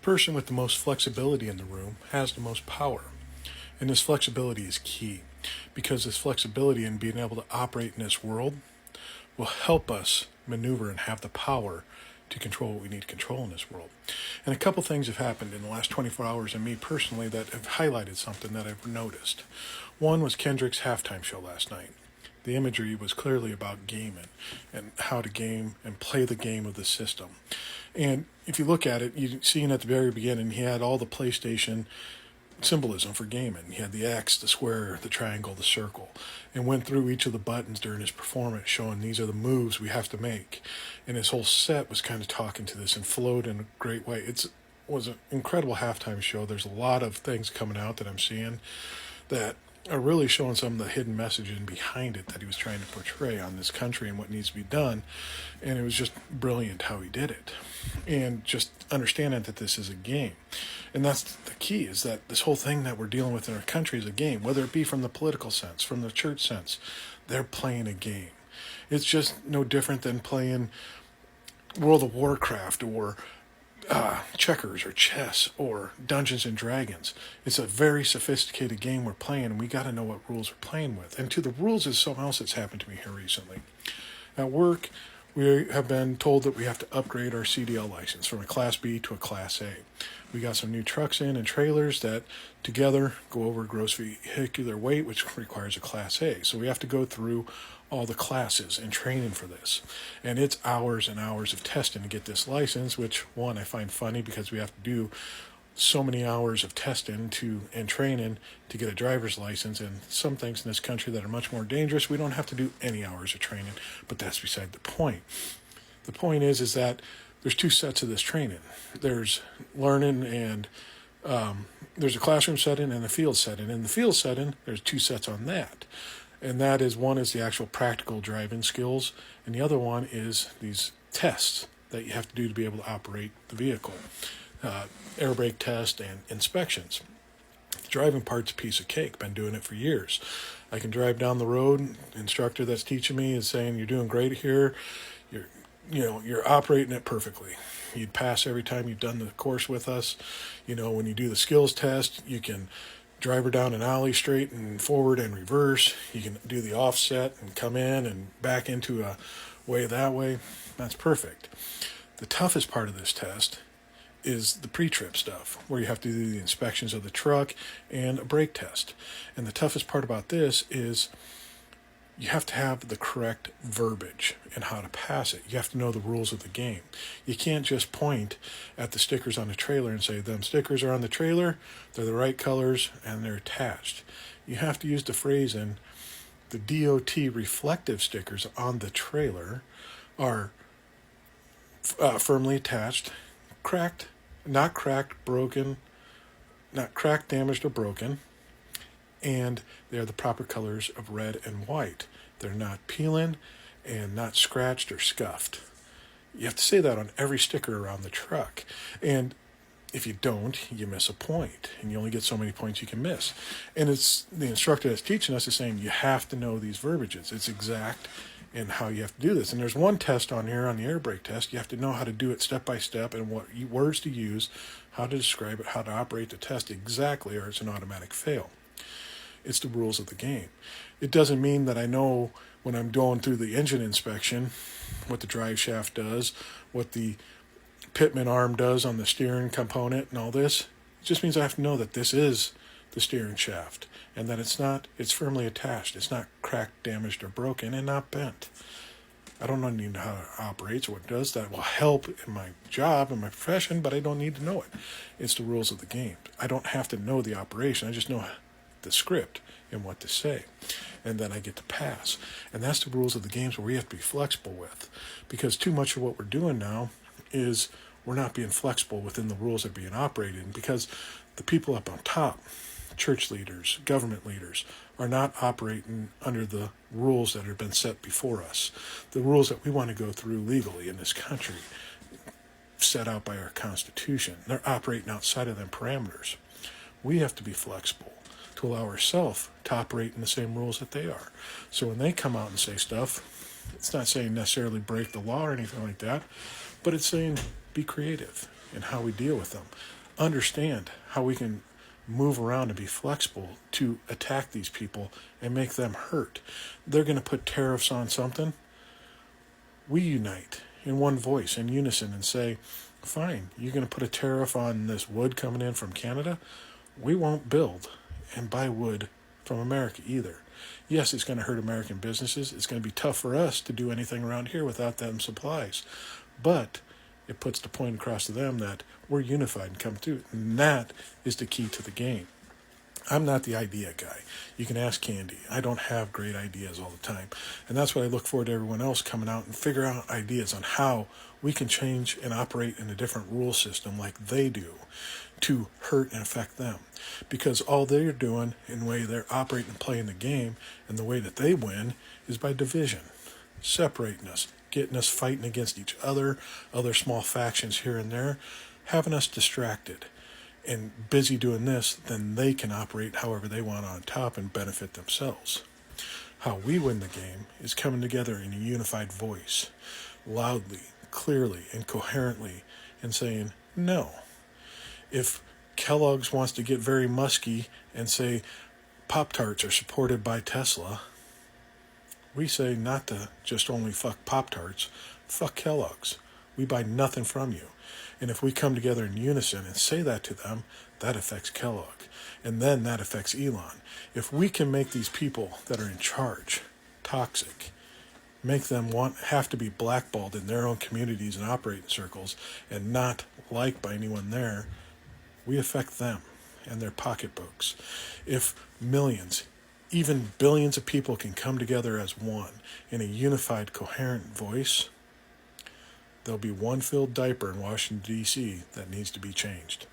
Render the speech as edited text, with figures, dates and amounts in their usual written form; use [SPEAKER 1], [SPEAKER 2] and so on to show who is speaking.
[SPEAKER 1] The person with the most flexibility in the room has the most power. And this flexibility is key because this flexibility in being able to operate in this world will help us maneuver and have the power to control what we need to control in this world. And a couple things have happened in the last 24 hours and me personally that have highlighted something that I've noticed. One was Kendrick's halftime show last night. The imagery was clearly about gaming and how to game and play the game of the system. And if you look at it, you see at the very beginning, he had all the PlayStation symbolism for gaming. He had the X, the square, the triangle, the circle, and went through each of the buttons during his performance, showing these are the moves we have to make. And his whole set was kind of talking to this and flowed in a great way. It was an incredible halftime show. There's a lot of things coming out that I'm seeing that are really showing some of the hidden messaging behind it that he was trying to portray on this country and what needs to be done. And it was just brilliant how he did it. And just understanding that this is a game. And that's the key, is that this whole thing that we're dealing with in our country is a game, whether it be from the political sense, from the church sense. They're playing a game. It's just no different than playing World of Warcraft or checkers or chess or Dungeons and Dragons. It's a very sophisticated game we're playing, and we got to know what rules we're playing with. And to the rules is something else that's happened to me here recently. At work, we have been told that we have to upgrade our CDL license from a Class B to a Class A. We got some new trucks in and trailers that together go over gross vehicular weight, which requires a Class A. So we have to go through all the classes and training for this. And it's hours and hours of testing to get this license, which, one, I find funny because we have to do so many hours of testing and training to get a driver's license. And some things in this country that are much more dangerous, we don't have to do any hours of training. But that's beside the point. The point is that there's two sets of this training. There's learning and there's a classroom setting and a field setting. In the field setting, there's two sets on that. And that is, one is the actual practical driving skills, and the other one is these tests that you have to do to be able to operate the vehicle. Air brake test and inspections. The driving part's a piece of cake. Been doing it for years. I can drive down the road. The instructor that's teaching me is saying, "You're doing great here. You're operating it perfectly. You'd pass every time you've done the course with us. When you do the skills test, you can drive her down an alley straight and forward and reverse. You can do the offset and come in and back into a way that way. That's perfect." The toughest part of this test is the pre-trip stuff, where you have to do the inspections of the truck and a brake test. And the toughest part about this is you have to have the correct verbiage and how to pass it. You have to know the rules of the game. You can't just point at the stickers on the trailer and say, "Them stickers are on the trailer, they're the right colors, and they're attached." You have to use the phrasing, the DOT reflective stickers on the trailer are firmly attached, not cracked, damaged, or broken, and they are the proper colors of red and white. They're not peeling and not scratched or scuffed. You have to say that on every sticker around the truck. And if you don't, you miss a point, and you only get so many points you can miss. And it's the instructor that's teaching us is saying you have to know these verbiages. It's exact in how you have to do this. And there's one test on here on the air brake test. You have to know how to do it step by step and what words to use, how to describe it, how to operate the test exactly, or it's an automatic fail. It's the rules of the game. It doesn't mean that I know when I'm going through the engine inspection what the drive shaft does, what the pitman arm does on the steering component and all this. It just means I have to know that this is the steering shaft and that it's firmly attached. It's not cracked, damaged, or broken, and not bent. I don't need to know how it operates or what it does. That will help in my job and my profession, but I don't need to know it. It's the rules of the game. I don't have to know the operation. I just know the script and what to say, and then I get to pass. And that's the rules of the games where we have to be flexible with, because too much of what we're doing now is we're not being flexible within the rules that are being operated in, because the people up on top, church leaders, government leaders, are not operating under the rules that have been set before us, the rules that we want to go through legally in this country, set out by our Constitution. They're operating outside of them parameters. We have to be flexible to allow ourselves to operate in the same rules that they are. So when they come out and say stuff, it's not saying necessarily break the law or anything like that, but it's saying be creative. in how we deal with them. Understand how we can move around and be flexible to attack these people and make them hurt. They're going to put tariffs on something. We unite in one voice, in unison, and say, fine, you're going to put a tariff on this wood coming in from Canada? We won't build and buy wood from America either. Yes, it's going to hurt American businesses. It's going to be tough for us to do anything around here without them supplies. But it puts the point across to them that we're unified and come through. And that is the key to the game. I'm not the idea guy. You can ask Candy. I don't have great ideas all the time. And that's what I look forward to everyone else coming out and figure out ideas on how we can change and operate in a different rule system like they do to hurt and affect them. Because all they're doing in the way they're operating and playing the game and the way that they win is by division, separating us, getting us fighting against each other, other small factions here and there, having us distracted and busy doing this, then they can operate however they want on top and benefit themselves. How we win the game is coming together in a unified voice, loudly, clearly, and coherently, and saying, no. If Kellogg's wants to get very musky and say Pop-Tarts are supported by Tesla, we say not to just only fuck Pop-Tarts, fuck Kellogg's. We buy nothing from you. And if we come together in unison and say that to them, that affects Kellogg. And then that affects Elon. If we can make these people that are in charge toxic, make them have to be blackballed in their own communities and operating circles and not liked by anyone there, we affect them and their pocketbooks. If millions, even billions of people can come together as one in a unified, coherent voice, there'll be one filled diaper in Washington, D.C. that needs to be changed.